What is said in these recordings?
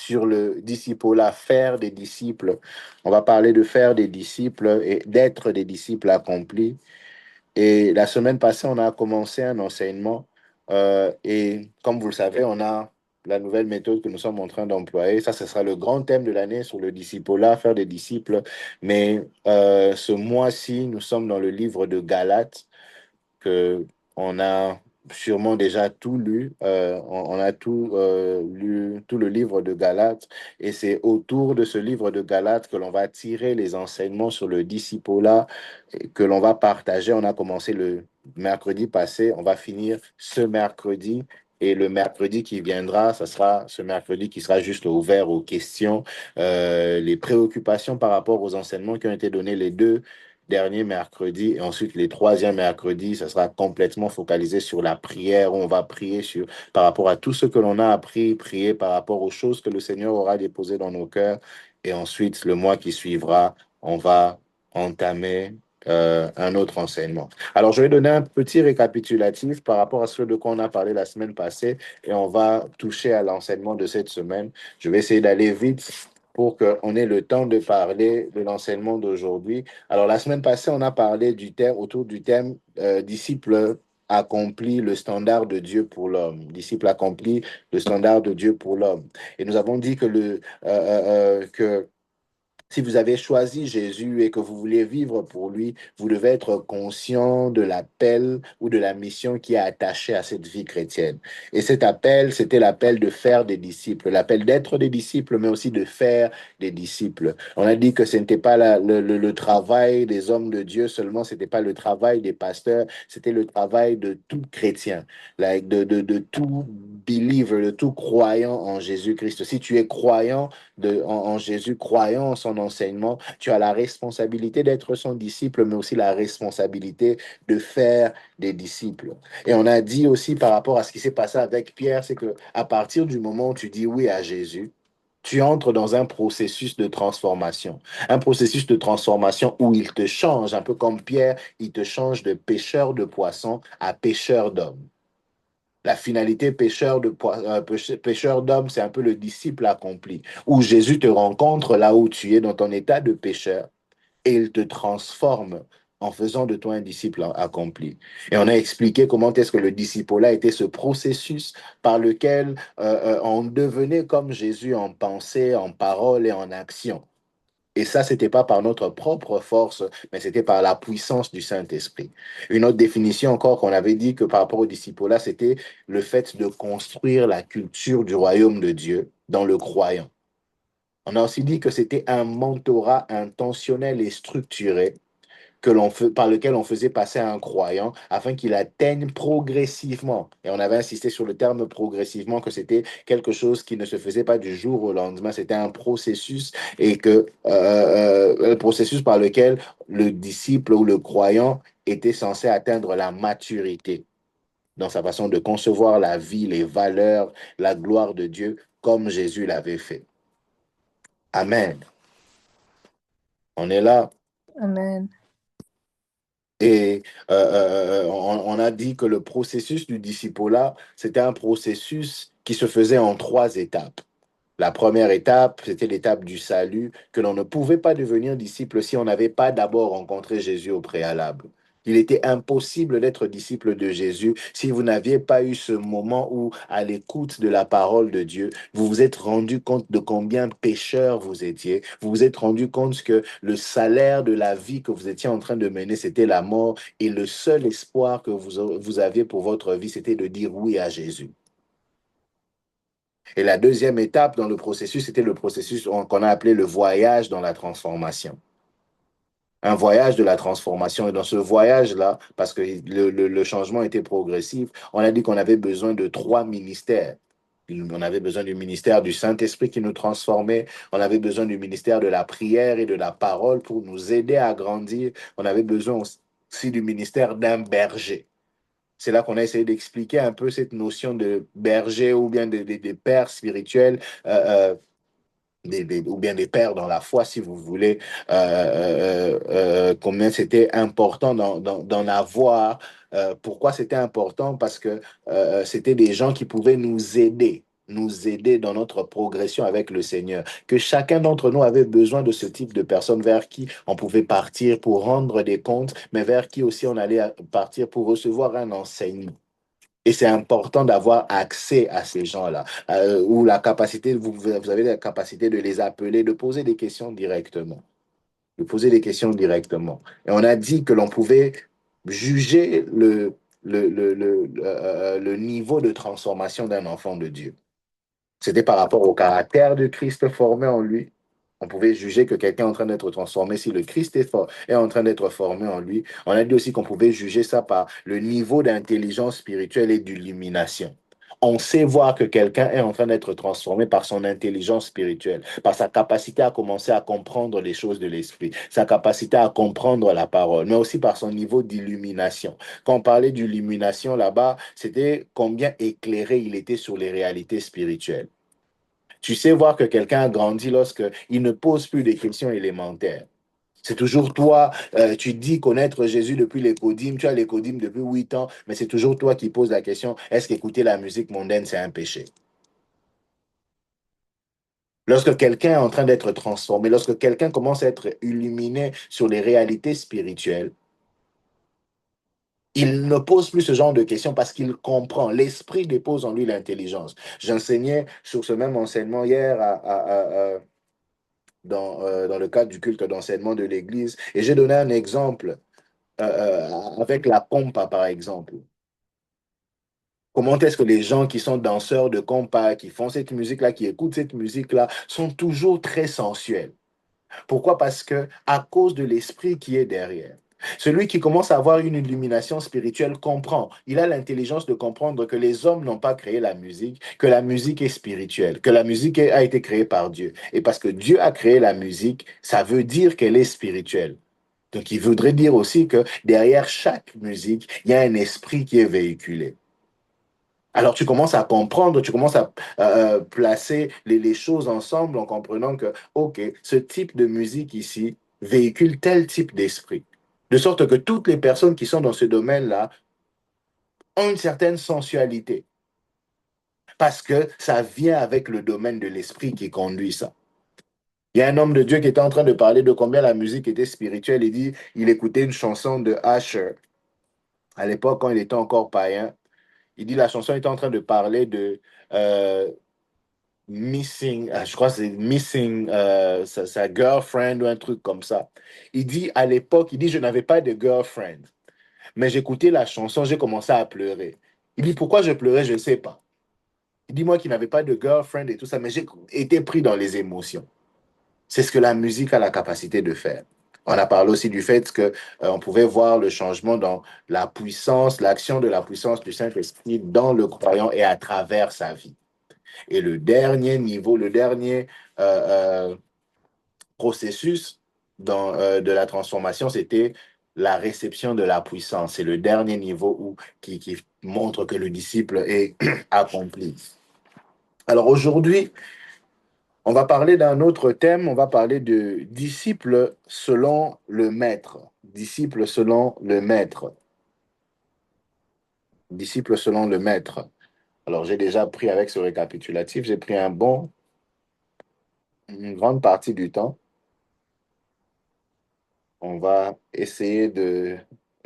sur le disciple, faire des disciples. On va parler de faire des disciples et d'être des disciples accomplis. Et la semaine passée, on a commencé un enseignement. Et comme vous le savez, on a la nouvelle méthode que nous sommes en train d'employer. Ça, ce sera le grand thème de l'année sur le disciple-là, faire des disciples. Mais ce mois-ci, nous sommes dans le livre de Galates que on a sûrement déjà tout lu. On a tout lu, tout le livre de Galates. Et c'est autour de ce livre de Galates que l'on va tirer les enseignements sur le disciple-là, que l'on va partager. On a commencé le mercredi passé, on va finir ce mercredi. Et le mercredi qui viendra, ce sera ce mercredi qui sera juste ouvert aux questions, les préoccupations par rapport aux enseignements qui ont été donnés les deux derniers mercredis. Et ensuite, les troisièmes mercredis, ça sera complètement focalisé sur la prière. Où on va prier par rapport à tout ce que l'on a appris, prier par rapport aux choses que le Seigneur aura déposées dans nos cœurs. Et ensuite, le mois qui suivra, on va entamer un autre enseignement. Alors, je vais donner un petit récapitulatif par rapport à ce de quoi on a parlé la semaine passée et on va toucher à l'enseignement de cette semaine. Je vais essayer d'aller vite pour qu'on ait le temps de parler de l'enseignement d'aujourd'hui. Alors, la semaine passée, on a parlé du thème, autour du thème disciple accompli le standard de Dieu pour l'homme. Disciple accompli le standard de Dieu pour l'homme. Et nous avons dit que si vous avez choisi Jésus et que vous voulez vivre pour lui, vous devez être conscient de l'appel ou de la mission qui est attachée à cette vie chrétienne. Et cet appel, c'était l'appel de faire des disciples, l'appel d'être des disciples, mais aussi de faire des disciples. On a dit que ce n'était pas le travail des hommes de Dieu seulement, ce n'était pas le travail des pasteurs, c'était le travail de tout chrétien, de tout believer, de tout croyant en Jésus-Christ. Si tu es croyant, en Jésus, croyant en son enseignement, tu as la responsabilité d'être son disciple, mais aussi la responsabilité de faire des disciples. Et on a dit aussi par rapport à ce qui s'est passé avec Pierre, c'est que à partir du moment où tu dis oui à Jésus, tu entres dans un processus de transformation. Un processus de transformation où il te change, un peu comme Pierre, il te change de pêcheur de poissons à pêcheur d'hommes. La finalité pêcheur d'hommes, c'est un peu le disciple accompli, où Jésus te rencontre là où tu es dans ton état de pécheur et il te transforme en faisant de toi un disciple accompli. Et on a expliqué comment est-ce que le disciple-là était ce processus par lequel on devenait comme Jésus en pensée, en parole et en action. Et ça, c'était pas par notre propre force, mais c'était par la puissance du Saint-Esprit. Une autre définition encore qu'on avait dit que par rapport au disciple-là, c'était le fait de construire la culture du royaume de Dieu dans le croyant. On a aussi dit que c'était un mentorat intentionnel et structuré par lequel on faisait passer un croyant afin qu'il atteigne progressivement. Et on avait insisté sur le terme progressivement, que c'était quelque chose qui ne se faisait pas du jour au lendemain, c'était un processus et que le processus par lequel le disciple ou le croyant était censé atteindre la maturité dans sa façon de concevoir la vie, les valeurs, la gloire de Dieu, comme Jésus l'avait fait. Amen. On est là. Amen. Et on a dit que le processus du discipulat, c'était un processus qui se faisait en trois étapes. La première étape, c'était l'étape du salut, que l'on ne pouvait pas devenir disciple si on n'avait pas d'abord rencontré Jésus au préalable. Il était impossible d'être disciple de Jésus si vous n'aviez pas eu ce moment où, à l'écoute de la parole de Dieu, vous vous êtes rendu compte de combien pécheur vous étiez. Vous vous êtes rendu compte que le salaire de la vie que vous étiez en train de mener, c'était la mort. Et le seul espoir que vous aviez pour votre vie, c'était de dire oui à Jésus. Et la deuxième étape dans le processus, c'était le processus qu'on a appelé le voyage dans la transformation. Un voyage de la transformation. Et dans ce voyage-là, parce que le changement était progressif, on a dit qu'on avait besoin de trois ministères. On avait besoin du ministère du Saint-Esprit qui nous transformait. On avait besoin du ministère de la prière et de la parole pour nous aider à grandir. On avait besoin aussi du ministère d'un berger. C'est là qu'on a essayé d'expliquer un peu cette notion de berger ou bien de père spirituel, ou bien des pères dans la foi, si vous voulez, combien c'était important d'en avoir. Pourquoi c'était important? Parce que c'était des gens qui pouvaient nous aider. nous aider dans notre progression avec le Seigneur, que chacun d'entre nous avait besoin de ce type de personnes vers qui on pouvait partir pour rendre des comptes, mais vers qui aussi on allait partir pour recevoir un enseignement. Et c'est important d'avoir accès à ces gens-là, ou la capacité, vous avez la capacité de les appeler, de poser des questions directement. De poser des questions directement. Et on a dit que l'on pouvait juger le niveau de transformation d'un enfant de Dieu. C'était par rapport au caractère de Christ formé en lui. On pouvait juger que quelqu'un est en train d'être transformé si le Christ est en train d'être formé en lui. On a dit aussi qu'on pouvait juger ça par le niveau d'intelligence spirituelle et d'illumination. On sait voir que quelqu'un est en train d'être transformé par son intelligence spirituelle, par sa capacité à commencer à comprendre les choses de l'esprit, sa capacité à comprendre la parole, mais aussi par son niveau d'illumination. Quand on parlait d'illumination là-bas, c'était combien éclairé il était sur les réalités spirituelles. Tu sais voir que quelqu'un a grandi lorsque il ne pose plus des questions élémentaires. C'est toujours toi, tu dis connaître Jésus depuis l'écodime, tu as l'écodime depuis 8 ans, mais c'est toujours toi qui poses la question, est-ce qu'écouter la musique mondaine, c'est un péché? Lorsque quelqu'un est en train d'être transformé, lorsque quelqu'un commence à être illuminé sur les réalités spirituelles, il ne pose plus ce genre de questions parce qu'il comprend. L'esprit dépose en lui l'intelligence. J'enseignais sur ce même enseignement hier dans le cadre du culte d'enseignement de l'Église. Et j'ai donné un exemple avec la compa, par exemple. Comment est-ce que les gens qui sont danseurs de compa, qui font cette musique-là, qui écoutent cette musique-là, sont toujours très sensuels? Pourquoi? Parce que à cause de l'esprit qui est derrière. Celui qui commence à avoir une illumination spirituelle comprend. Il a l'intelligence de comprendre que les hommes n'ont pas créé la musique, que la musique est spirituelle, que la musique a été créée par Dieu. Et parce que Dieu a créé la musique, ça veut dire qu'elle est spirituelle. Donc, il voudrait dire aussi que derrière chaque musique, il y a un esprit qui est véhiculé. Alors, tu commences à comprendre, tu commences à placer les choses ensemble en comprenant que, OK, ce type de musique ici véhicule tel type d'esprit. De sorte que toutes les personnes qui sont dans ce domaine-là ont une certaine sensualité parce que ça vient avec le domaine de l'esprit qui conduit ça. Il y a un homme de Dieu qui était en train de parler de combien la musique était spirituelle. Il dit, il écoutait une chanson de Asher à l'époque quand il était encore païen. Il dit la chanson était en train de parler de euh, missing, je crois que c'est missing sa girlfriend ou un truc comme ça. Il dit à l'époque, il dit je n'avais pas de girlfriend, mais j'écoutais la chanson, j'ai commencé à pleurer. Il dit pourquoi je pleurais, je ne sais pas. Il dit moi qui n'avais pas de girlfriend et tout ça, mais j'ai été pris dans les émotions. C'est ce que la musique a la capacité de faire. On a parlé aussi du fait que on pouvait voir le changement dans la puissance, l'action de la puissance du Saint-Esprit dans le croyant et à travers sa vie. Et le dernier niveau, le dernier processus de la transformation, c'était la réception de la puissance. C'est le dernier niveau qui montre que le disciple est accompli. Alors aujourd'hui, on va parler d'un autre thème, on va parler de disciples selon le maître. Disciples selon le maître. Disciples selon le maître. Alors j'ai déjà pris avec ce récapitulatif, j'ai pris une grande partie du temps. On va essayer de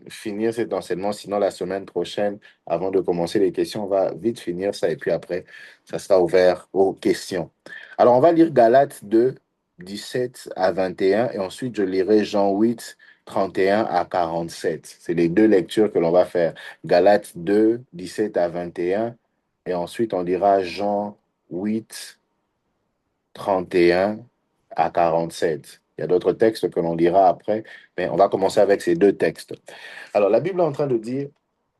finir cet enseignement, sinon la semaine prochaine, avant de commencer les questions, on va vite finir ça et puis après, ça sera ouvert aux questions. Alors, on va lire Galates 2, 17 à 21 et ensuite je lirai Jean 8, 31 à 47. C'est les deux lectures que l'on va faire. Galates 2, 17 à 21 et ensuite on lira Jean 8, 31 à 47. Il y a d'autres textes que l'on lira après, mais on va commencer avec ces deux textes. Alors, la Bible est en train de dire,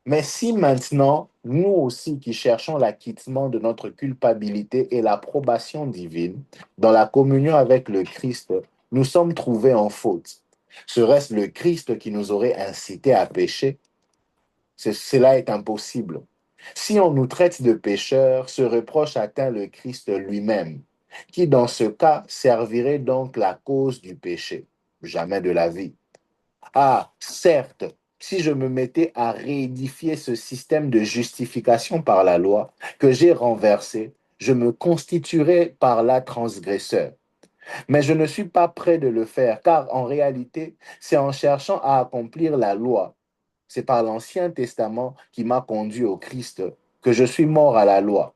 mais si maintenant, nous aussi qui cherchons l'acquittement de notre culpabilité et l'approbation divine dans la communion avec le Christ, nous sommes trouvés en faute, serait-ce le Christ qui nous aurait incité à pécher? Cela est impossible. Si on nous traite de pécheurs, ce reproche atteint le Christ lui-même, qui dans ce cas servirait donc la cause du péché, jamais de la vie. Ah, certes, si je me mettais à réédifier ce système de justification par la loi que j'ai renversé, je me constituerai par là transgresseur. Mais je ne suis pas prêt de le faire, car en réalité, c'est en cherchant à accomplir la loi. C'est par l'Ancien Testament qui m'a conduit au Christ que je suis mort à la loi.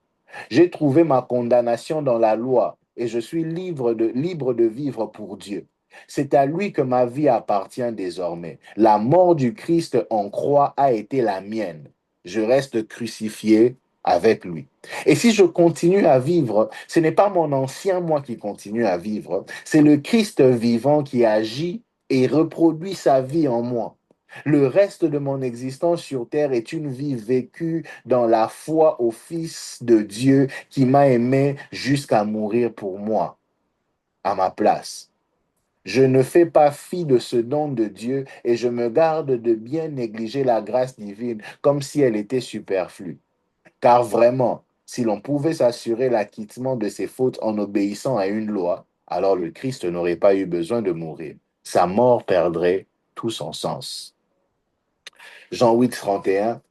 J'ai trouvé ma condamnation dans la loi et je suis libre de vivre pour Dieu. C'est à lui que ma vie appartient désormais. La mort du Christ en croix a été la mienne. Je reste crucifié avec lui. Et si je continue à vivre, ce n'est pas mon ancien moi qui continue à vivre, c'est le Christ vivant qui agit et reproduit sa vie en moi. Le reste de mon existence sur terre est une vie vécue dans la foi au Fils de Dieu qui m'a aimé jusqu'à mourir pour moi, à ma place. Je ne fais pas fi de ce don de Dieu et je me garde de bien négliger la grâce divine comme si elle était superflue. Car vraiment, si l'on pouvait s'assurer l'acquittement de ses fautes en obéissant à une loi, alors le Christ n'aurait pas eu besoin de mourir. Sa mort perdrait tout son sens. Jean 8, 31.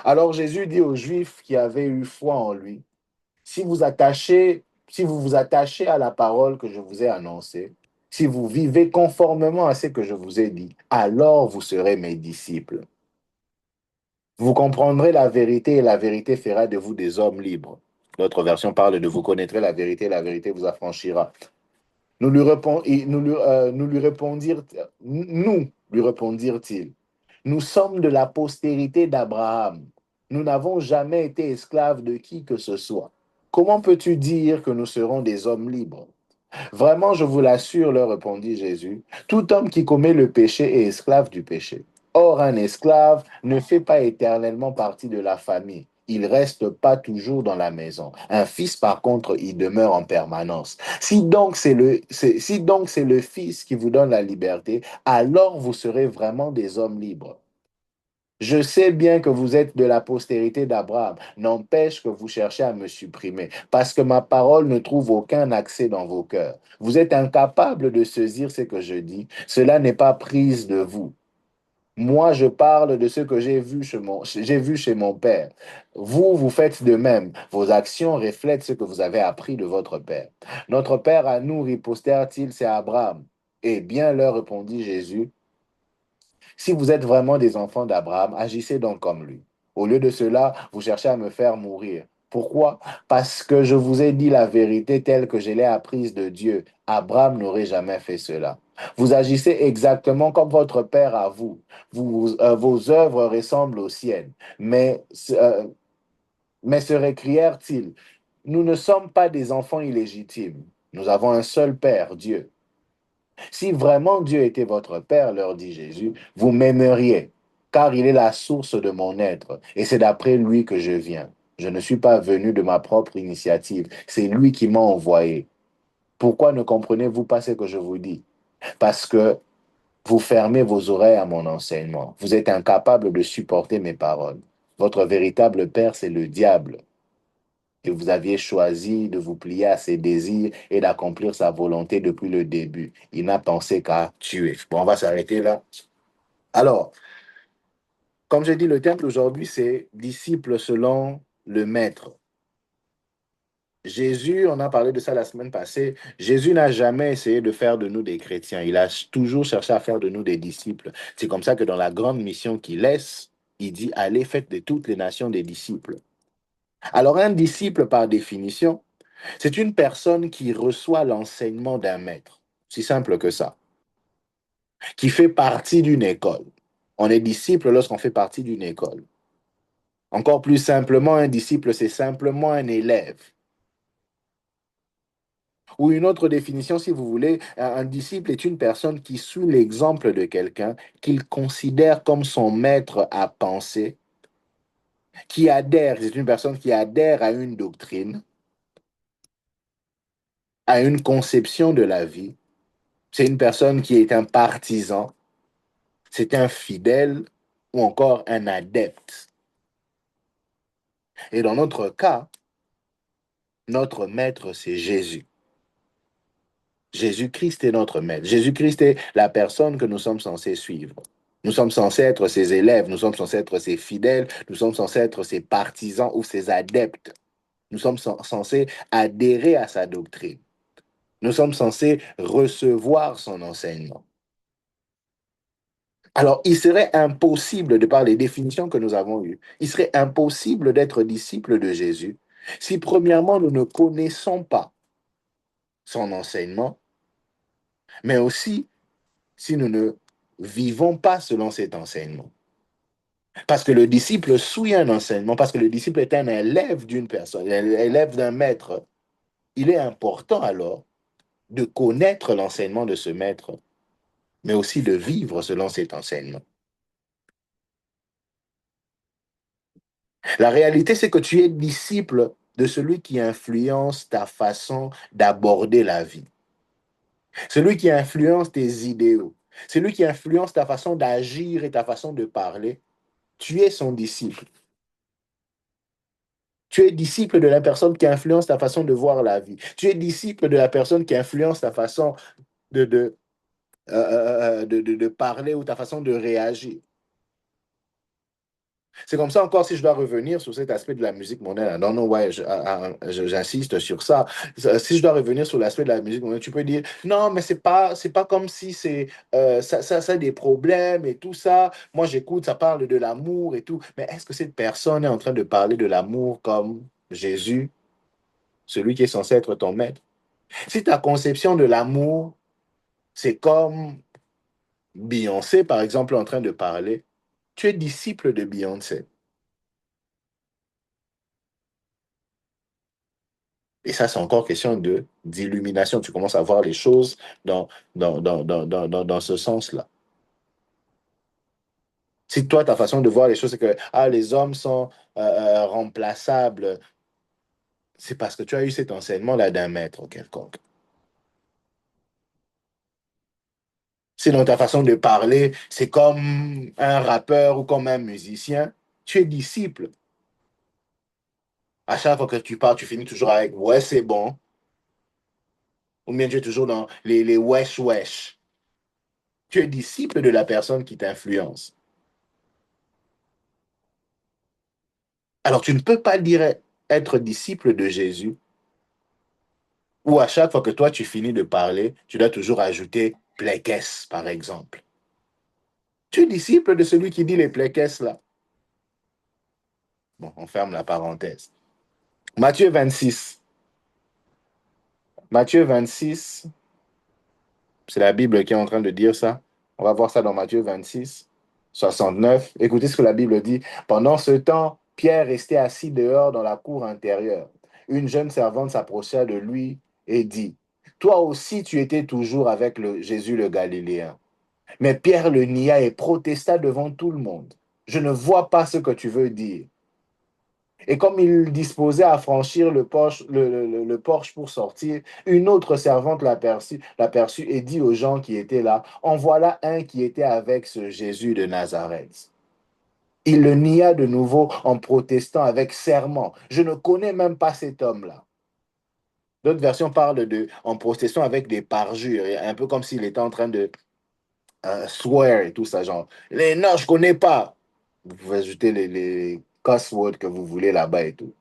Alors Jésus dit aux Juifs qui avaient eu foi en lui, si vous vous attachez à la parole que je vous ai annoncée, si vous vivez conformément à ce que je vous ai dit, alors vous serez mes disciples. Vous comprendrez la vérité et la vérité fera de vous des hommes libres. L'autre version parle de vous connaîtrez la vérité vous affranchira. Nous lui répondirent, nous lui répondirent-ils, nous sommes de la postérité d'Abraham. Nous n'avons jamais été esclaves de qui que ce soit. Comment peux-tu dire que nous serons des hommes libres? Vraiment, je vous l'assure, leur répondit Jésus, tout homme qui commet le péché est esclave du péché. Or, un esclave ne fait pas éternellement partie de la famille. Il reste pas toujours dans la maison. Un fils, par contre, il demeure en permanence. Si donc c'est le fils qui vous donne la liberté, alors vous serez vraiment des hommes libres. Je sais bien que vous êtes de la postérité d'Abraham, n'empêche que vous cherchez à me supprimer, parce que ma parole ne trouve aucun accès dans vos cœurs. Vous êtes incapable de saisir ce que je dis. Cela n'est pas prise de vous. Moi, je parle de ce que j'ai vu chez mon père. Vous, vous faites de même. Vos actions reflètent ce que vous avez appris de votre père. Notre père à nous, ripostèrent-ils, c'est Abraham. Eh bien, leur répondit Jésus, si vous êtes vraiment des enfants d'Abraham, agissez donc comme lui. Au lieu de cela, vous cherchez à me faire mourir. Pourquoi? Parce que je vous ai dit la vérité telle que je l'ai apprise de Dieu. Abraham n'aurait jamais fait cela. Vous agissez exactement comme votre père à vous. Vos œuvres ressemblent aux siennes. Mais se récrièrent-ils, nous ne sommes pas des enfants illégitimes. Nous avons un seul Père, Dieu. Si vraiment Dieu était votre Père, leur dit Jésus, vous m'aimeriez, car il est la source de mon être, et c'est d'après lui que je viens. Je ne suis pas venu de ma propre initiative, c'est lui qui m'a envoyé. Pourquoi ne comprenez-vous pas ce que je vous dis? Parce que vous fermez vos oreilles à mon enseignement. Vous êtes incapable de supporter mes paroles. Votre véritable Père, c'est le diable. Et vous aviez choisi de vous plier à ses désirs et d'accomplir sa volonté depuis le début. Il n'a pensé qu'à tuer. Bon, on va s'arrêter là. Alors, comme j'ai dit, le temple aujourd'hui, c'est disciple selon le maître. Jésus, on a parlé de ça la semaine passée, Jésus n'a jamais essayé de faire de nous des chrétiens. Il a toujours cherché à faire de nous des disciples. C'est comme ça que dans la grande mission qu'il laisse, il dit, allez, faites de toutes les nations des disciples. Alors, un disciple, par définition, c'est une personne qui reçoit l'enseignement d'un maître, si simple que ça, qui fait partie d'une école. On est disciple lorsqu'on fait partie d'une école. Encore plus simplement, un disciple, c'est simplement un élève. Ou une autre définition, si vous voulez, un disciple est une personne qui suit l'exemple de quelqu'un qu'il considère comme son maître à penser, qui adhère, c'est une personne qui adhère à une doctrine, à une conception de la vie. C'est une personne qui est un partisan, c'est un fidèle ou encore un adepte. Et dans notre cas, notre maître, c'est Jésus. Jésus-Christ est notre maître. Jésus-Christ est la personne que nous sommes censés suivre. Nous sommes censés être ses élèves, nous sommes censés être ses fidèles, nous sommes censés être ses partisans ou ses adeptes. Nous sommes censés adhérer à sa doctrine. Nous sommes censés recevoir son enseignement. Alors, il serait impossible, de par les définitions que nous avons eues, il serait impossible d'être disciple de Jésus si, premièrement, nous ne connaissons pas son enseignement, mais aussi si nous ne vivons pas selon cet enseignement. Parce que le disciple suit un enseignement, parce que le disciple est un élève d'une personne, un élève d'un maître. Il est important alors de connaître l'enseignement de ce maître, mais aussi de vivre selon cet enseignement. La réalité, c'est que tu es disciple de celui qui influence ta façon d'aborder la vie, celui qui influence tes idéaux, celui qui influence ta façon d'agir et ta façon de parler. Tu es son disciple. Tu es disciple de la personne qui influence ta façon de voir la vie. Tu es disciple de la personne qui influence ta façon de parler ou ta façon de réagir. C'est comme ça encore si je dois revenir sur cet aspect de la musique mondaine. Non, non, ouais, j'insiste sur ça. Si je dois revenir sur l'aspect de la musique mondaine, tu peux dire non, mais c'est pas comme si ça a des problèmes et tout ça. Moi, j'écoute, ça parle de l'amour et tout. Mais est-ce que cette personne est en train de parler de l'amour comme Jésus, celui qui est censé être ton maître? Si ta conception de l'amour, c'est comme Beyoncé, par exemple, en train de parler, tu es disciple de Beyoncé. Et ça, c'est encore question d'illumination. Tu commences à voir les choses dans, dans ce sens-là. Si toi, ta façon de voir les choses, c'est que ah, les hommes sont remplaçables, c'est parce que tu as eu cet enseignement-là d'un maître quelconque. Sinon, ta façon de parler, c'est comme un rappeur ou comme un musicien, tu es disciple. À chaque fois que tu parles, tu finis toujours avec ouais, c'est bon. Ou bien tu es toujours dans les wesh wesh. Tu es disciple de la personne qui t'influence. Alors, tu ne peux pas dire être disciple de Jésus ou à chaque fois que toi, tu finis de parler, tu dois toujours ajouter plékès, par exemple. Tu es disciple de celui qui dit les plékès là. Bon, on ferme la parenthèse. Matthieu 26. Matthieu 26, c'est la Bible qui est en train de dire ça. On va voir ça dans Matthieu 26, 69. Écoutez ce que la Bible dit. Pendant ce temps, Pierre restait assis dehors dans la cour intérieure. Une jeune servante s'approcha de lui et dit, toi aussi tu étais toujours avec Jésus le Galiléen. Mais Pierre le nia et protesta devant tout le monde. Je ne vois pas ce que tu veux dire. Et comme il disposait à franchir le porche pour sortir, une autre servante l'aperçut et dit aux gens qui étaient là, en voilà un qui était avec ce Jésus de Nazareth. Il le nia de nouveau en protestant avec serment. Je ne connais même pas cet homme-là. D'autres versions parlent en protestant avec des parjures, un peu comme s'il était en train de swear et tout ça, genre, non, je connais pas. Vous pouvez ajouter les cuss words que vous voulez là-bas et tout.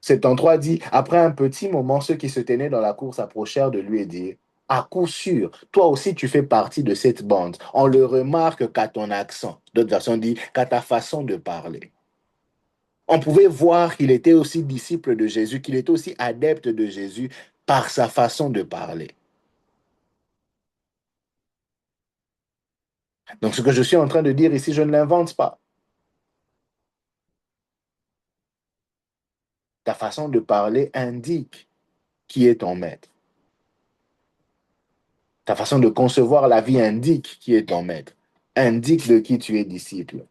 73 dit, après un petit moment, ceux qui se tenaient dans la cour s'approchèrent de lui et dirent, à coup sûr, toi aussi tu fais partie de cette bande. On le remarque qu'à ton accent. D'autres versions disent qu'à ta façon de parler. On pouvait voir qu'il était aussi disciple de Jésus, qu'il était aussi adepte de Jésus par sa façon de parler. Donc ce que je suis en train de dire ici, je ne l'invente pas. Ta façon de parler indique qui est ton maître. Ta façon de concevoir la vie indique qui est ton maître, indique de qui tu es disciple.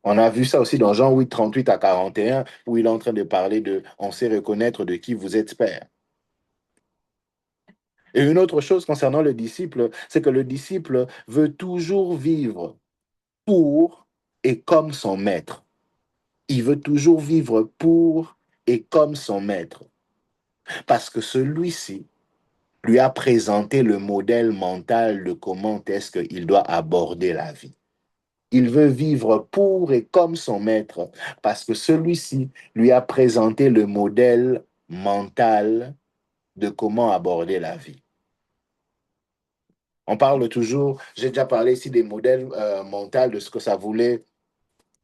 On a vu ça aussi dans Jean 8, 38 à 41, où il est en train de parler de on sait reconnaître de qui vous êtes père. Et une autre chose concernant le disciple, c'est que le disciple veut toujours vivre pour et comme son maître. Il veut toujours vivre pour et comme son maître. Parce que celui-ci lui a présenté le modèle mental de comment est-ce qu'il doit aborder la vie. Il veut vivre pour et comme son maître, parce que celui-ci lui a présenté le modèle mental de comment aborder la vie. On parle toujours, j'ai déjà parlé ici des modèles mentaux, de ce que ça voulait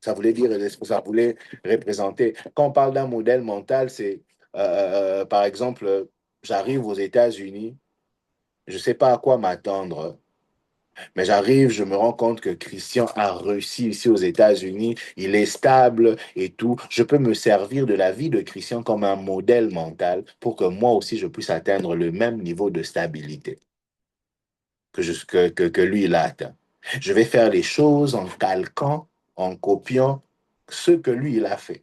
dire et de ce que ça voulait représenter. Quand on parle d'un modèle mental, c'est, par exemple, j'arrive aux États-Unis, je ne sais pas à quoi m'attendre. Mais j'arrive, je me rends compte que Christian a réussi ici aux États-Unis, il est stable et tout. Je peux me servir de la vie de Christian comme un modèle mental pour que moi aussi je puisse atteindre le même niveau de stabilité que lui il a atteint. Je vais faire les choses en calquant, en copiant ce que lui il a fait.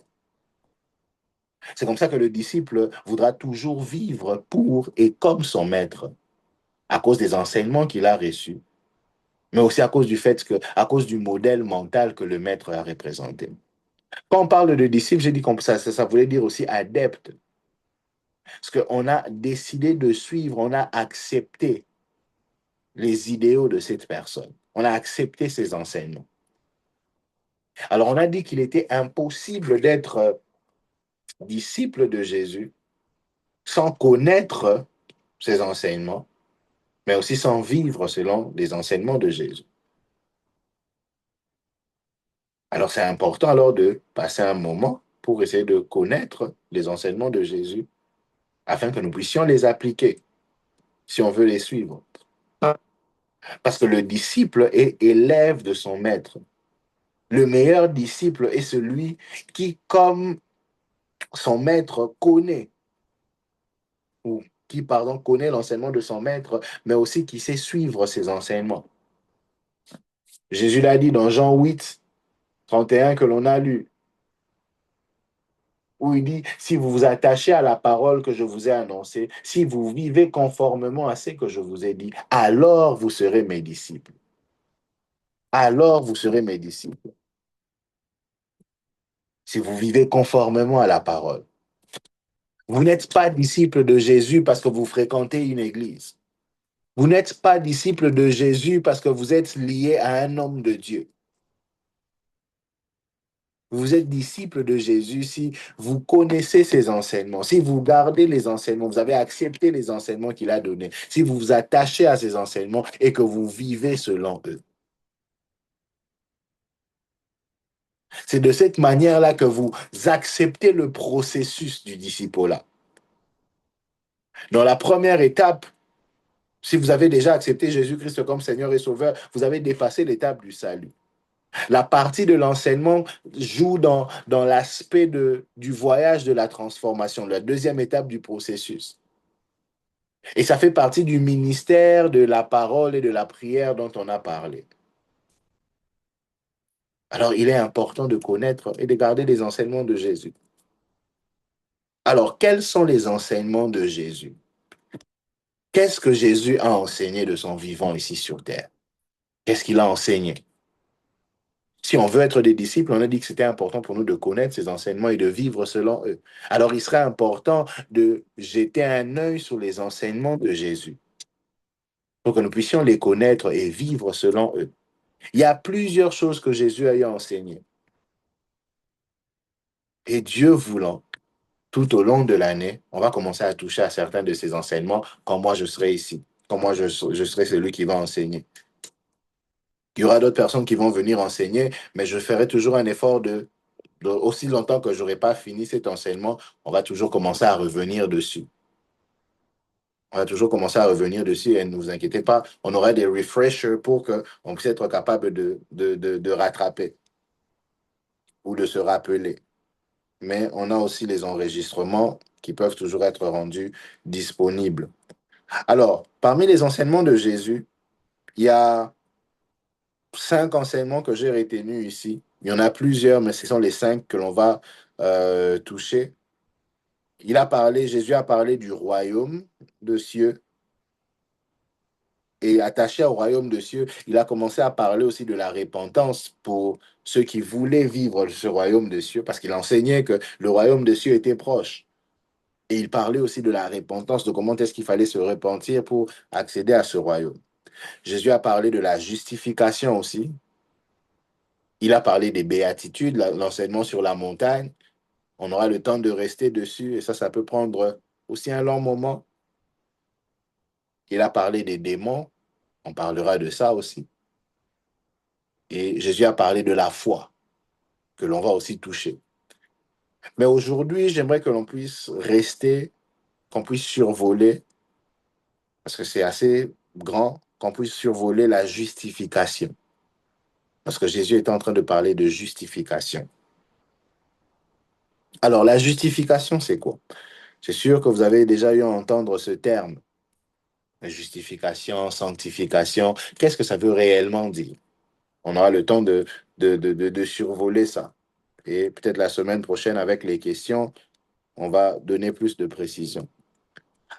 C'est comme ça que le disciple voudra toujours vivre pour et comme son maître, à cause des enseignements qu'il a reçus mais aussi à cause du fait que, à cause du modèle mental que le maître a représenté. Quand on parle de disciple, j'ai dit que ça voulait dire aussi adepte. Parce qu'on a décidé de suivre, on a accepté les idéaux de cette personne. On a accepté ses enseignements. Alors, on a dit qu'il était impossible d'être disciple de Jésus sans connaître ses enseignements, mais aussi sans vivre selon les enseignements de Jésus. Alors, c'est important alors de passer un moment pour essayer de connaître les enseignements de Jésus afin que nous puissions les appliquer si on veut les suivre. Parce que le disciple est élève de son maître. Le meilleur disciple est celui qui, comme son maître, connaît, ou qui, pardon, connaît l'enseignement de son maître, mais aussi qui sait suivre ses enseignements. Jésus l'a dit dans Jean 8, 31 que l'on a lu, où il dit, si vous vous attachez à la parole que je vous ai annoncée, si vous vivez conformément à ce que je vous ai dit, alors vous serez mes disciples. Alors vous serez mes disciples. Si vous vivez conformément à la parole. Vous n'êtes pas disciple de Jésus parce que vous fréquentez une église. Vous n'êtes pas disciple de Jésus parce que vous êtes lié à un homme de Dieu. Vous êtes disciple de Jésus si vous connaissez ses enseignements, si vous gardez les enseignements, vous avez accepté les enseignements qu'il a donnés, si vous vous attachez à ces enseignements et que vous vivez selon eux. C'est de cette manière-là que vous acceptez le processus du disciple-là. Dans la première étape, si vous avez déjà accepté Jésus-Christ comme Seigneur et Sauveur, vous avez dépassé l'étape du salut. La partie de l'enseignement joue dans l'aspect du voyage de la transformation, la deuxième étape du processus. Et ça fait partie du ministère de la parole et de la prière dont on a parlé. Alors, il est important de connaître et de garder les enseignements de Jésus. Alors, quels sont les enseignements de Jésus? Qu'est-ce que Jésus a enseigné de son vivant ici sur terre? Qu'est-ce qu'il a enseigné? Si on veut être des disciples, on a dit que c'était important pour nous de connaître ces enseignements et de vivre selon eux. Alors, il serait important de jeter un œil sur les enseignements de Jésus pour que nous puissions les connaître et vivre selon eux. Il y a plusieurs choses que Jésus a eu enseignées. Et Dieu voulant, tout au long de l'année, on va commencer à toucher à certains de ces enseignements quand moi je serai ici, quand moi je serai celui qui va enseigner. Il y aura d'autres personnes qui vont venir enseigner, mais je ferai toujours un effort aussi longtemps que je n'aurai pas fini cet enseignement, on va toujours commencer à revenir dessus. On va toujours commencer à revenir dessus et ne vous inquiétez pas, on aura des refreshers pour qu'on puisse être capable de rattraper ou de se rappeler. Mais on a aussi les enregistrements qui peuvent toujours être rendus disponibles. Alors, parmi les enseignements de Jésus, il y a 5 enseignements que j'ai retenus ici. Il y en a plusieurs, mais ce sont les 5 que l'on va toucher. Jésus a parlé du royaume de cieux et attaché au royaume de cieux, il a commencé à parler aussi de la repentance pour ceux qui voulaient vivre ce royaume de cieux parce qu'il enseignait que le royaume de cieux était proche. Et il parlait aussi de la repentance, de comment est-ce qu'il fallait se repentir pour accéder à ce royaume. Jésus a parlé de la justification aussi. Il a parlé des béatitudes, l'enseignement sur la montagne. On aura le temps de rester dessus et ça peut prendre aussi un long moment. Il a parlé des démons, on parlera de ça aussi. Et Jésus a parlé de la foi, que l'on va aussi toucher. Mais aujourd'hui, j'aimerais que l'on puisse rester, qu'on puisse survoler, parce que c'est assez grand, qu'on puisse survoler la justification. Parce que Jésus est en train de parler de justification. Alors, la justification, c'est quoi? C'est sûr que vous avez déjà eu à entendre ce terme, justification, sanctification. Qu'est-ce que ça veut réellement dire? On aura le temps de survoler ça. Et peut-être la semaine prochaine, avec les questions, on va donner plus de précision.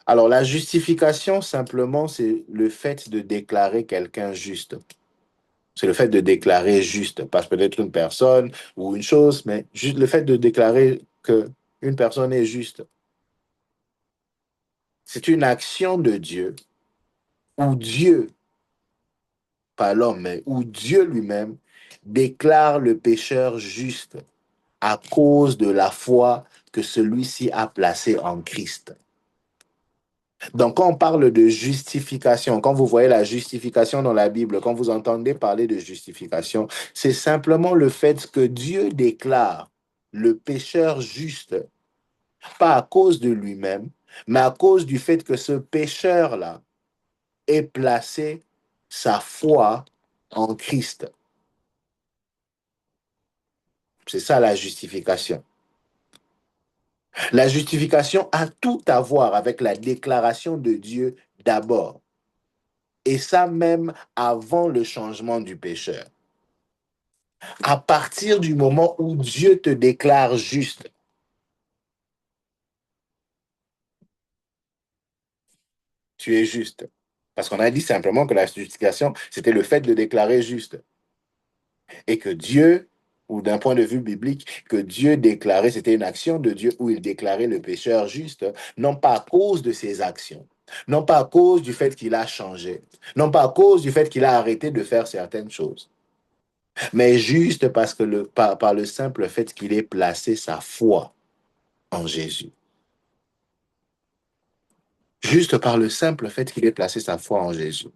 Alors, la justification, simplement, c'est le fait de déclarer quelqu'un juste. C'est le fait de déclarer juste, pas peut-être une personne ou une chose, mais juste le fait de déclarer que une personne est juste. C'est une action de Dieu où Dieu, pas l'homme, mais où Dieu lui-même déclare le pécheur juste à cause de la foi que celui-ci a placée en Christ. Donc, quand on parle de justification, quand vous voyez la justification dans la Bible, quand vous entendez parler de justification, c'est simplement le fait que Dieu déclare le pécheur juste, pas à cause de lui-même, mais à cause du fait que ce pécheur-là ait placé sa foi en Christ. C'est ça la justification. La justification a tout à voir avec la déclaration de Dieu d'abord. Et ça même avant le changement du pécheur. À partir du moment où Dieu te déclare juste, tu es juste. Parce qu'on a dit simplement que la justification, c'était le fait de déclarer juste. Et que Dieu, ou d'un point de vue biblique, que Dieu déclarait, c'était une action de Dieu où il déclarait le pécheur juste, non pas à cause de ses actions, non pas à cause du fait qu'il a changé, non pas à cause du fait qu'il a arrêté de faire certaines choses, mais juste parce que par le simple fait qu'il ait placé sa foi en Jésus. Juste par le simple fait qu'il ait placé sa foi en Jésus.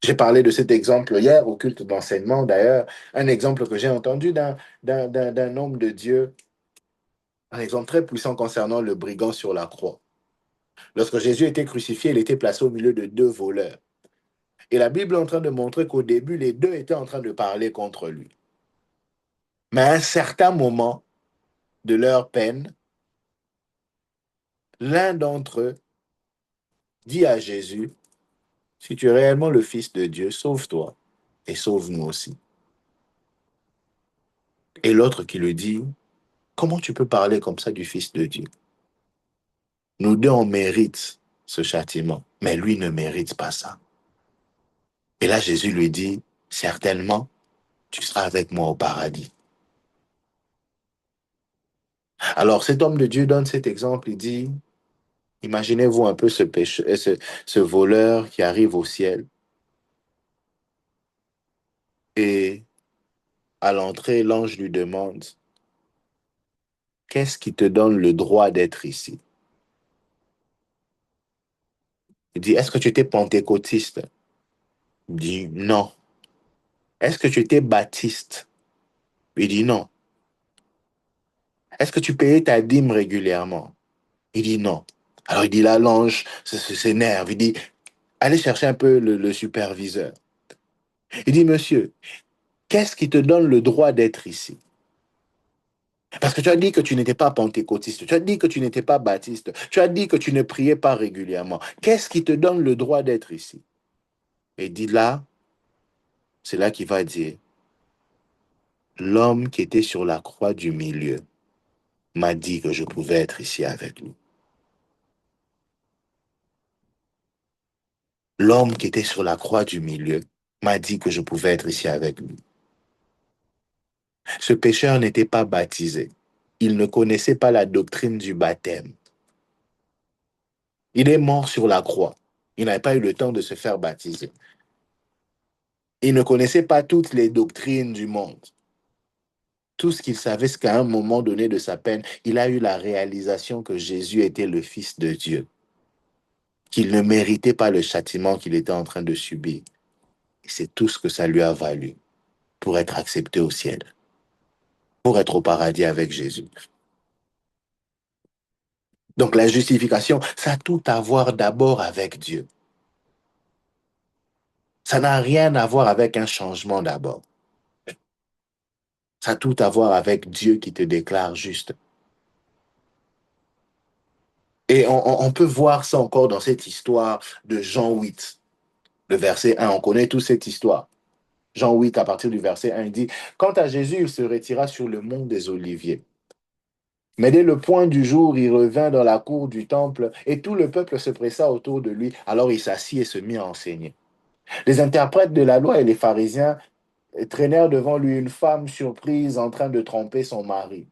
J'ai parlé de cet exemple hier au culte d'enseignement, d'ailleurs, un exemple que j'ai entendu d'un homme de Dieu, un exemple très puissant concernant le brigand sur la croix. Lorsque Jésus était crucifié, il était placé au milieu de deux voleurs. Et la Bible est en train de montrer qu'au début, les deux étaient en train de parler contre lui. Mais à un certain moment de leur peine, l'un d'entre eux dit à Jésus, si tu es réellement le Fils de Dieu, sauve-toi et sauve-nous aussi. Et l'autre qui lui dit, comment tu peux parler comme ça du Fils de Dieu? Nous deux, on mérite ce châtiment, mais lui ne mérite pas ça. Et là, Jésus lui dit, certainement, tu seras avec moi au paradis. Alors, cet homme de Dieu donne cet exemple, il dit, imaginez-vous un peu ce voleur qui arrive au ciel et à l'entrée, l'ange lui demande, qu'est-ce qui te donne le droit d'être ici? Il dit, est-ce que tu étais pentecôtiste? Il dit, non. Est-ce que tu étais baptiste? Il dit, non. Est-ce que tu payais ta dîme régulièrement? Il dit, non. Alors il dit, là, l'ange s'énerve. Il dit, allez chercher un peu le superviseur. Il dit, monsieur, qu'est-ce qui te donne le droit d'être ici? Parce que tu as dit que tu n'étais pas pentecôtiste, tu as dit que tu n'étais pas baptiste, tu as dit que tu ne priais pas régulièrement. Qu'est-ce qui te donne le droit d'être ici? Et il dit là, c'est là qu'il va dire, l'homme qui était sur la croix du milieu m'a dit que je pouvais être ici avec lui. L'homme qui était sur la croix du milieu m'a dit que je pouvais être ici avec lui. Ce pécheur n'était pas baptisé. Il ne connaissait pas la doctrine du baptême. Il est mort sur la croix. Il n'avait pas eu le temps de se faire baptiser. Il ne connaissait pas toutes les doctrines du monde. Tout ce qu'il savait, c'est qu'à un moment donné de sa peine, il a eu la réalisation que Jésus était le Fils de Dieu, qu'il ne méritait pas le châtiment qu'il était en train de subir. Et c'est tout ce que ça lui a valu pour être accepté au ciel, pour être au paradis avec Jésus. Donc la justification, ça a tout à voir d'abord avec Dieu. Ça n'a rien à voir avec un changement d'abord. Ça a tout à voir avec Dieu qui te déclare juste. Et on peut voir ça encore dans cette histoire de Jean 8, le verset 1. On connaît tous cette histoire. Jean 8, à partir du verset 1, il dit, quant à Jésus, il se retira sur le mont des Oliviers. Mais dès le point du jour, il revint dans la cour du temple et tout le peuple se pressa autour de lui. Alors il s'assit et se mit à enseigner. Les interprètes de la loi et les pharisiens traînèrent devant lui une femme surprise en train de tromper son mari.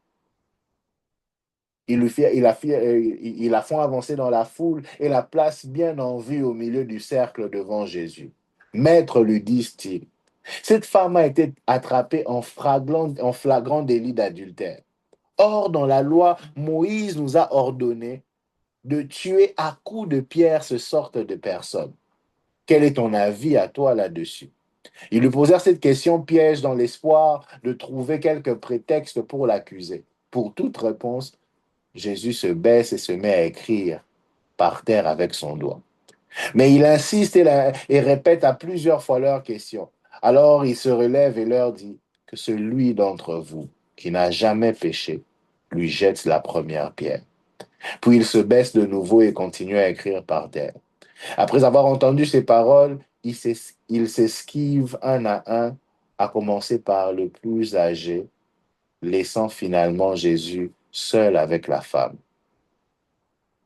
Il la font avancer dans la foule et la place bien en vue au milieu du cercle devant Jésus. Maître, lui disent-ils, cette femme a été attrapée en flagrant délit d'adultère. Or, dans la loi, Moïse nous a ordonné de tuer à coups de pierre ce sorte de personnes. Quel est ton avis à toi là-dessus? Ils lui posèrent cette question piège dans l'espoir de trouver quelques prétextes pour l'accuser. Pour toute réponse, Jésus se baisse et se met à écrire par terre avec son doigt. Mais il insiste et répète à plusieurs fois leur question. Alors il se relève et leur dit que celui d'entre vous qui n'a jamais péché lui jette la première pierre. Puis il se baisse de nouveau et continue à écrire par terre. Après avoir entendu ces paroles, il s'esquive un à un, à commencer par le plus âgé, laissant finalement Jésus seul avec la femme,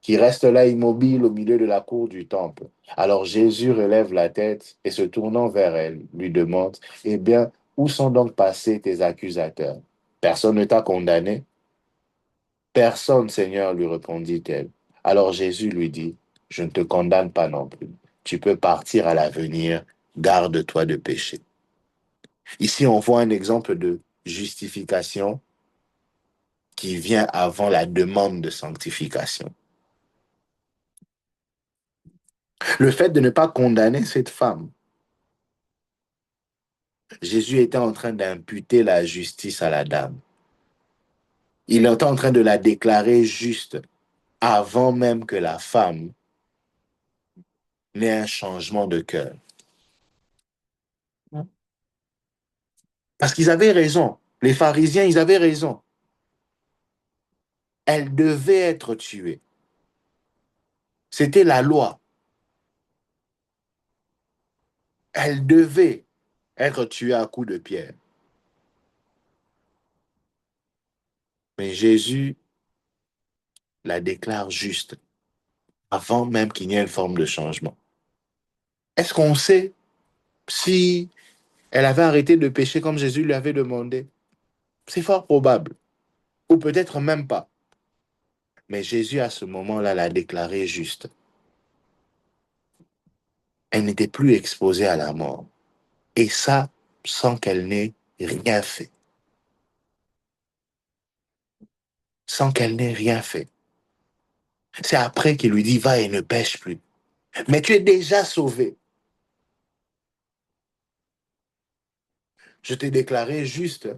qui reste là immobile au milieu de la cour du temple. Alors Jésus relève la tête et se tournant vers elle, lui demande, eh bien, où sont donc passés tes accusateurs? Personne ne t'a condamné? Personne, Seigneur, lui répondit-elle. Alors Jésus lui dit, je ne te condamne pas non plus. Tu peux partir à l'avenir, garde-toi de péché. Ici, on voit un exemple de justification qui vient avant la demande de sanctification. Le fait de ne pas condamner cette femme, Jésus était en train d'imputer la justice à la dame. Il était en train de la déclarer juste avant même que la femme n'ait un changement de cœur. Parce qu'ils avaient raison. Les pharisiens, ils avaient raison. Elle devait être tuée. C'était la loi. Elle devait être tuée à coups de pierre. Mais Jésus la déclare juste avant même qu'il y ait une forme de changement. Est-ce qu'on sait si elle avait arrêté de pécher comme Jésus lui avait demandé? C'est fort probable. Ou peut-être même pas. Mais Jésus, à ce moment-là, l'a déclaré juste. Elle n'était plus exposée à la mort. Et ça, sans qu'elle n'ait rien fait. Sans qu'elle n'ait rien fait. C'est après qu'il lui dit, va et ne pêche plus. Mais tu es déjà sauvé. Je t'ai déclaré juste.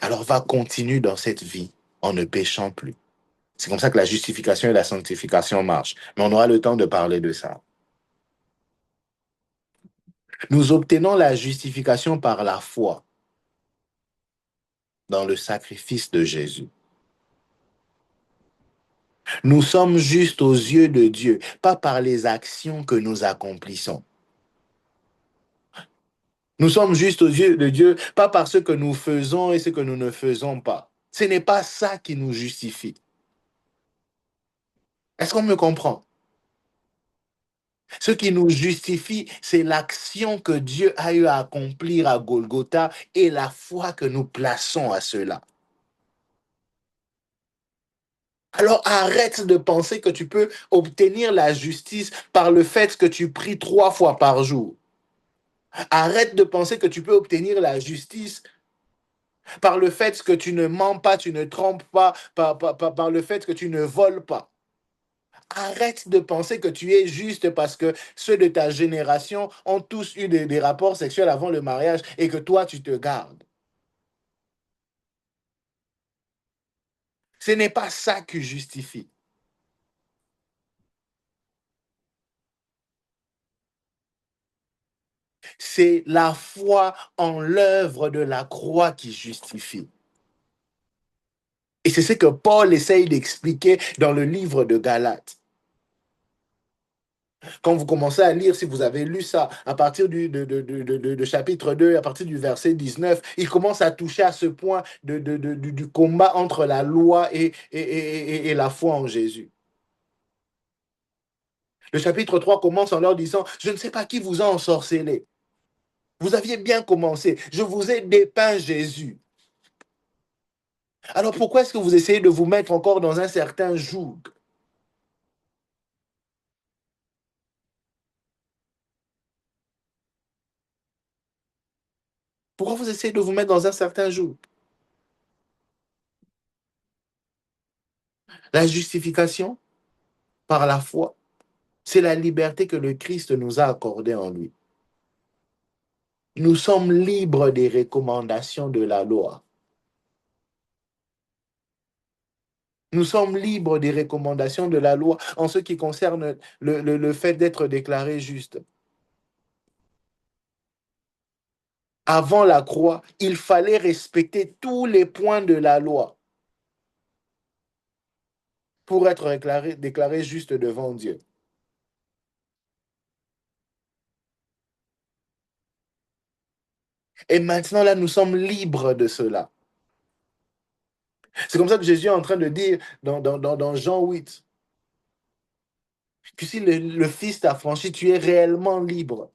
Alors va continuer dans cette vie en ne péchant plus. C'est comme ça que la justification et la sanctification marchent. Mais on aura le temps de parler de ça. Nous obtenons la justification par la foi dans le sacrifice de Jésus. Nous sommes justes aux yeux de Dieu, pas par les actions que nous accomplissons. Nous sommes justes aux yeux de Dieu, pas par ce que nous faisons et ce que nous ne faisons pas. Ce n'est pas ça qui nous justifie. Est-ce qu'on me comprend? Ce qui nous justifie, c'est l'action que Dieu a eu à accomplir à Golgotha et la foi que nous plaçons à cela. Alors arrête de penser que tu peux obtenir la justice par le fait que tu pries 3 fois par jour. Arrête de penser que tu peux obtenir la justice par le fait que tu ne mens pas, tu ne trompes pas, par le fait que tu ne voles pas. Arrête de penser que tu es juste parce que ceux de ta génération ont tous eu des rapports sexuels avant le mariage et que toi, tu te gardes. Ce n'est pas ça qui justifie. C'est la foi en l'œuvre de la croix qui justifie. Et c'est ce que Paul essaye d'expliquer dans le livre de Galates. Quand vous commencez à lire, si vous avez lu ça, à partir de chapitre 2, à partir du verset 19, il commence à toucher à ce point du combat entre la loi et la foi en Jésus. Le chapitre 3 commence en leur disant, je ne sais pas qui vous a ensorcelé. Vous aviez bien commencé. Je vous ai dépeint Jésus. Alors pourquoi est-ce que vous essayez de vous mettre encore dans un certain joug? Pourquoi vous essayez de vous mettre dans un certain joug? La justification par la foi, c'est la liberté que le Christ nous a accordée en lui. Nous sommes libres des recommandations de la loi. Nous sommes libres des recommandations de la loi en ce qui concerne le fait d'être déclaré juste. Avant la croix, il fallait respecter tous les points de la loi pour être déclaré juste devant Dieu. Et maintenant, là, nous sommes libres de cela. C'est comme ça que Jésus est en train de dire dans Jean 8 que si le Fils t'a franchi, tu es réellement libre.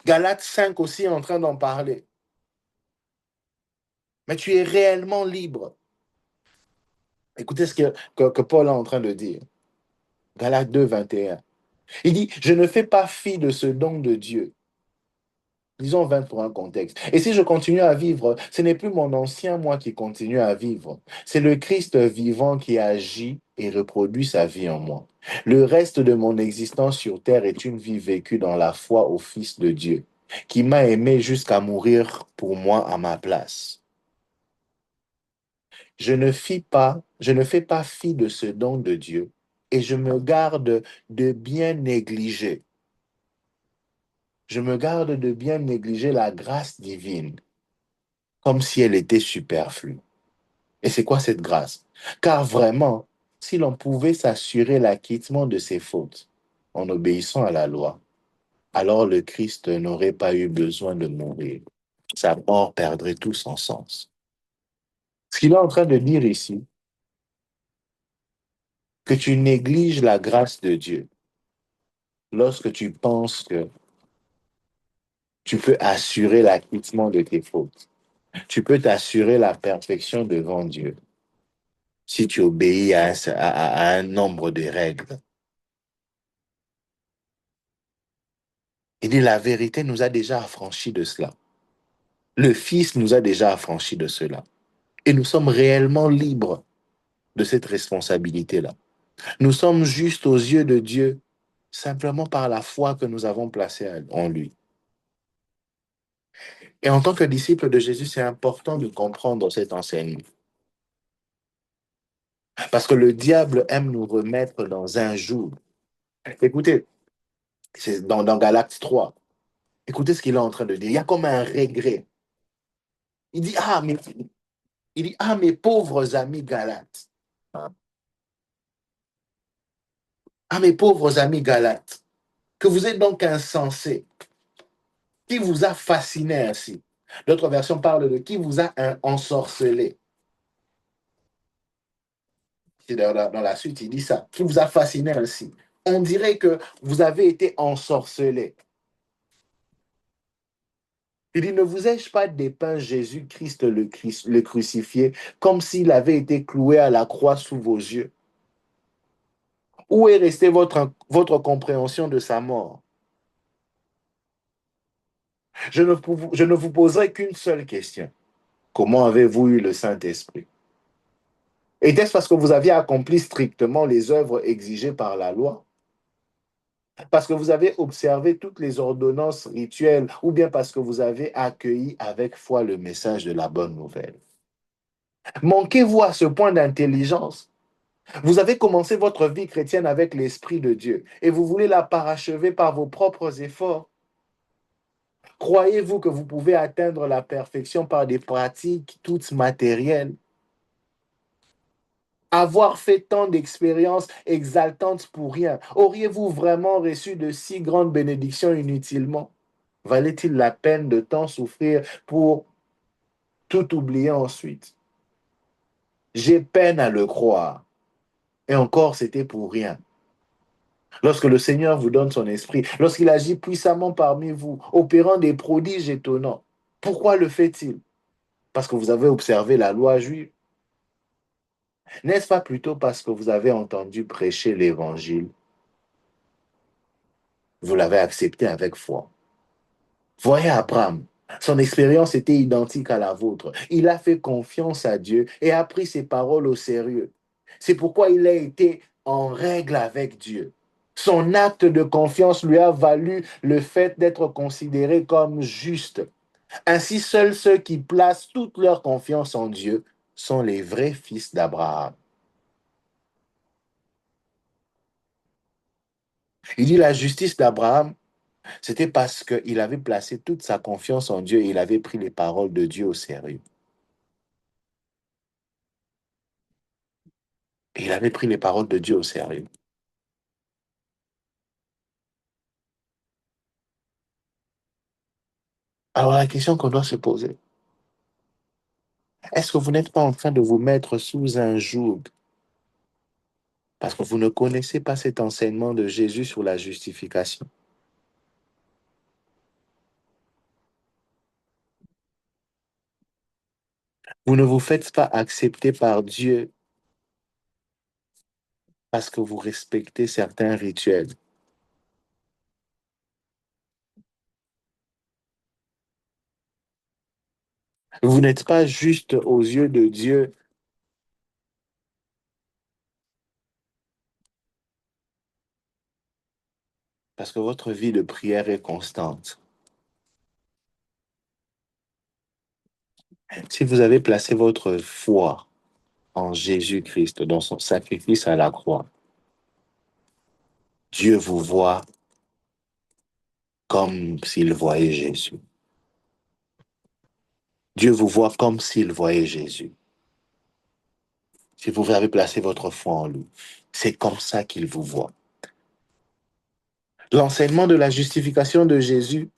Galates 5 aussi est en train d'en parler. Mais tu es réellement libre. Écoutez ce que Paul est en train de dire. Galates 2, 21. Il dit, je ne fais pas fi de ce don de Dieu. Disons 20 pour un contexte. Et si je continue à vivre, ce n'est plus mon ancien moi qui continue à vivre. C'est le Christ vivant qui agit et reproduit sa vie en moi. Le reste de mon existence sur terre est une vie vécue dans la foi au Fils de Dieu, qui m'a aimé jusqu'à mourir pour moi à ma place. Je ne fais pas fi de ce don de Dieu et je me garde de bien négliger. Je me garde de bien négliger la grâce divine comme si elle était superflue. Et c'est quoi cette grâce? Car vraiment, si l'on pouvait s'assurer l'acquittement de ses fautes en obéissant à la loi, alors le Christ n'aurait pas eu besoin de mourir. Sa mort perdrait tout son sens. Ce qu'il est en train de dire ici, que tu négliges la grâce de Dieu lorsque tu penses que tu peux assurer l'acquittement de tes fautes. Tu peux t'assurer la perfection devant Dieu si tu obéis à un nombre de règles. Il dit la vérité nous a déjà affranchis de cela. Le Fils nous a déjà affranchis de cela. Et nous sommes réellement libres de cette responsabilité-là. Nous sommes justes aux yeux de Dieu simplement par la foi que nous avons placée en lui. Et en tant que disciple de Jésus, c'est important de comprendre cet enseignement. Parce que le diable aime nous remettre dans un joug. Écoutez, c'est dans Galates 3. Écoutez ce qu'il est en train de dire. Il y a comme un regret. Il dit, mes pauvres amis Galates. Ah, mes pauvres amis Galates. Que vous êtes donc insensés. Qui vous a fasciné ainsi? D'autres versions parlent de qui vous a ensorcelé. C'est dans la suite, il dit ça. Qui vous a fasciné ainsi? On dirait que vous avez été ensorcelé. Il dit, ne vous ai-je pas dépeint Jésus-Christ le crucifié comme s'il avait été cloué à la croix sous vos yeux? Où est restée votre compréhension de sa mort? Je ne vous poserai qu'une seule question. Comment avez-vous eu le Saint-Esprit? Était-ce parce que vous aviez accompli strictement les œuvres exigées par la loi? Parce que vous avez observé toutes les ordonnances rituelles ou bien parce que vous avez accueilli avec foi le message de la bonne nouvelle? Manquez-vous à ce point d'intelligence? Vous avez commencé votre vie chrétienne avec l'Esprit de Dieu et vous voulez la parachever par vos propres efforts. Croyez-vous que vous pouvez atteindre la perfection par des pratiques toutes matérielles? Avoir fait tant d'expériences exaltantes pour rien, auriez-vous vraiment reçu de si grandes bénédictions inutilement? Valait-il la peine de tant souffrir pour tout oublier ensuite? J'ai peine à le croire. Et encore, c'était pour rien. Lorsque le Seigneur vous donne son esprit, lorsqu'il agit puissamment parmi vous, opérant des prodiges étonnants, pourquoi le fait-il? Parce que vous avez observé la loi juive? N'est-ce pas plutôt parce que vous avez entendu prêcher l'évangile? Vous l'avez accepté avec foi. Voyez Abraham, son expérience était identique à la vôtre. Il a fait confiance à Dieu et a pris ses paroles au sérieux. C'est pourquoi il a été en règle avec Dieu. Son acte de confiance lui a valu le fait d'être considéré comme juste. Ainsi, seuls ceux qui placent toute leur confiance en Dieu sont les vrais fils d'Abraham. Il dit la justice d'Abraham, c'était parce qu'il avait placé toute sa confiance en Dieu et il avait pris les paroles de Dieu au sérieux. Et il avait pris les paroles de Dieu au sérieux. Alors la question qu'on doit se poser, est-ce que vous n'êtes pas en train de vous mettre sous un joug parce que vous ne connaissez pas cet enseignement de Jésus sur la justification? Vous ne vous faites pas accepter par Dieu parce que vous respectez certains rituels. Vous n'êtes pas juste aux yeux de Dieu parce que votre vie de prière est constante. Si vous avez placé votre foi en Jésus-Christ, dans son sacrifice à la croix, Dieu vous voit comme s'il voyait Jésus. Dieu vous voit comme s'il voyait Jésus. Si vous avez placé votre foi en lui, c'est comme ça qu'il vous voit. L'enseignement de la justification de Jésus,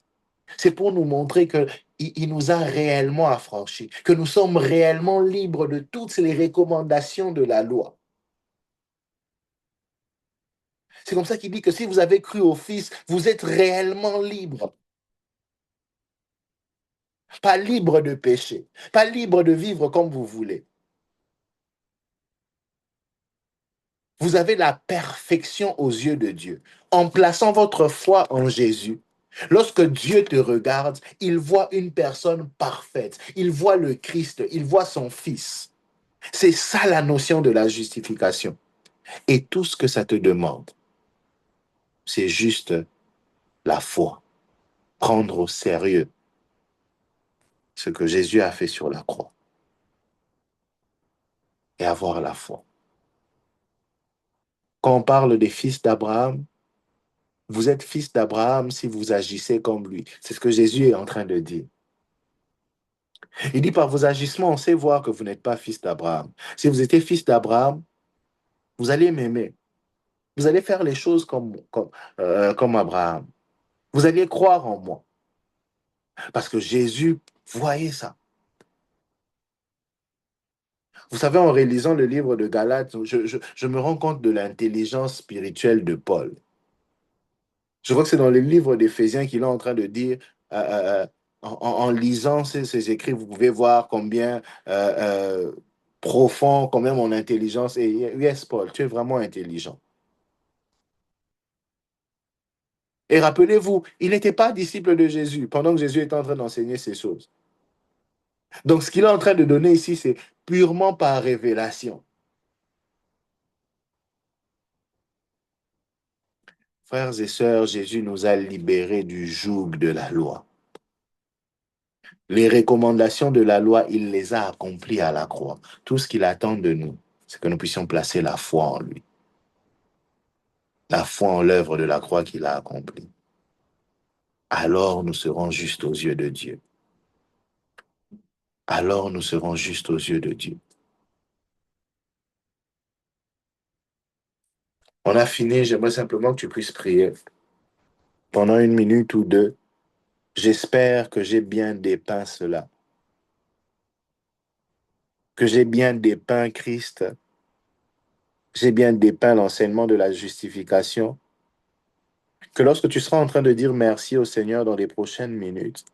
c'est pour nous montrer que il nous a réellement affranchis, que nous sommes réellement libres de toutes les recommandations de la loi. C'est comme ça qu'il dit que si vous avez cru au Fils, vous êtes réellement libre. Pas libre de pécher, pas libre de vivre comme vous voulez. Vous avez la perfection aux yeux de Dieu. En plaçant votre foi en Jésus, lorsque Dieu te regarde, il voit une personne parfaite. Il voit le Christ, il voit son Fils. C'est ça la notion de la justification. Et tout ce que ça te demande, c'est juste la foi. Prendre au sérieux ce que Jésus a fait sur la croix et avoir la foi. Quand on parle des fils d'Abraham, vous êtes fils d'Abraham si vous agissez comme lui. C'est ce que Jésus est en train de dire. Il dit par vos agissements, on sait voir que vous n'êtes pas fils d'Abraham. Si vous étiez fils d'Abraham, vous allez m'aimer. Vous allez faire les choses comme Abraham. Vous allez croire en moi. Parce que Jésus voyait ça. Vous savez, en réalisant le livre de Galates, je me rends compte de l'intelligence spirituelle de Paul. Je vois que c'est dans le livre d'Éphésiens qu'il est en train de dire, en lisant ces écrits, vous pouvez voir combien profond, combien mon intelligence est. Yes, Paul, tu es vraiment intelligent. Et rappelez-vous, il n'était pas disciple de Jésus pendant que Jésus était en train d'enseigner ces choses. Donc, ce qu'il est en train de donner ici, c'est purement par révélation. Frères et sœurs, Jésus nous a libérés du joug de la loi. Les recommandations de la loi, il les a accomplies à la croix. Tout ce qu'il attend de nous, c'est que nous puissions placer la foi en lui, la foi en l'œuvre de la croix qu'il a accomplie. Alors nous serons justes aux yeux de Dieu. Alors nous serons justes aux yeux de Dieu. On a fini, j'aimerais simplement que tu puisses prier pendant une minute ou deux. J'espère que j'ai bien dépeint cela, que j'ai bien dépeint Christ, j'ai bien dépeint l'enseignement de la justification, que lorsque tu seras en train de dire merci au Seigneur dans les prochaines minutes,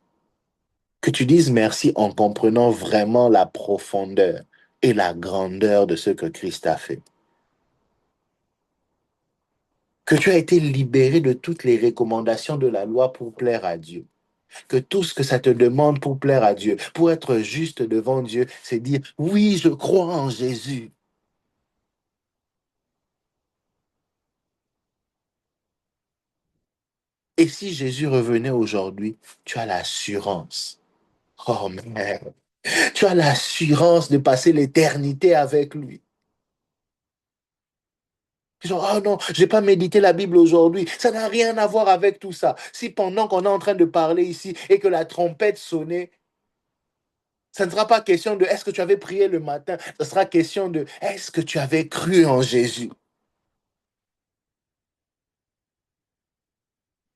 que tu dises merci en comprenant vraiment la profondeur et la grandeur de ce que Christ a fait. Que tu as été libéré de toutes les recommandations de la loi pour plaire à Dieu. Que tout ce que ça te demande pour plaire à Dieu, pour être juste devant Dieu, c'est dire, oui, je crois en Jésus. Et si Jésus revenait aujourd'hui, tu as l'assurance. Oh merde. Tu as l'assurance de passer l'éternité avec lui. Genre, oh non, j'ai pas médité la Bible aujourd'hui. Ça n'a rien à voir avec tout ça. Si pendant qu'on est en train de parler ici et que la trompette sonnait, ça ne sera pas question de est-ce que tu avais prié le matin. Ce sera question de est-ce que tu avais cru en Jésus.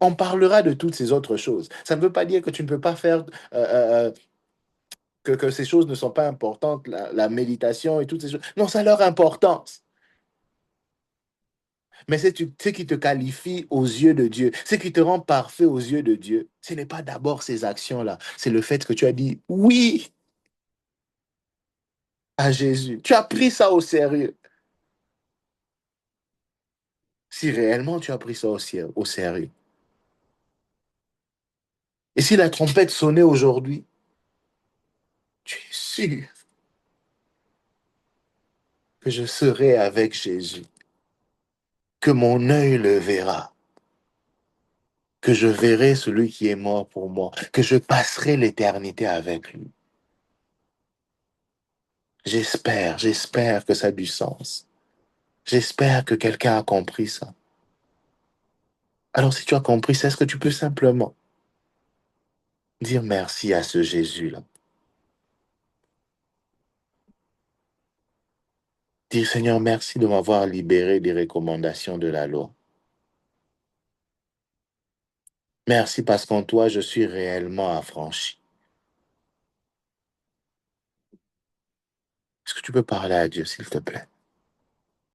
On parlera de toutes ces autres choses. Ça ne veut pas dire que tu ne peux pas faire, que ces choses ne sont pas importantes, la méditation et toutes ces choses. Non, ça a leur importance. Mais ce qui te qualifie aux yeux de Dieu, ce qui te rend parfait aux yeux de Dieu, ce n'est pas d'abord ces actions-là, c'est le fait que tu as dit oui à Jésus. Tu as pris ça au sérieux. Si réellement tu as pris ça au sérieux. Et si la trompette sonnait aujourd'hui, tu es sûr que je serai avec Jésus, que mon œil le verra, que je verrai celui qui est mort pour moi, que je passerai l'éternité avec lui. J'espère que ça a du sens. J'espère que quelqu'un a compris ça. Alors si tu as compris ça, est-ce que tu peux simplement dire merci à ce Jésus-là? Dire Seigneur, merci de m'avoir libéré des recommandations de la loi. Merci parce qu'en toi, je suis réellement affranchi. Est-ce que tu peux parler à Dieu, s'il te plaît?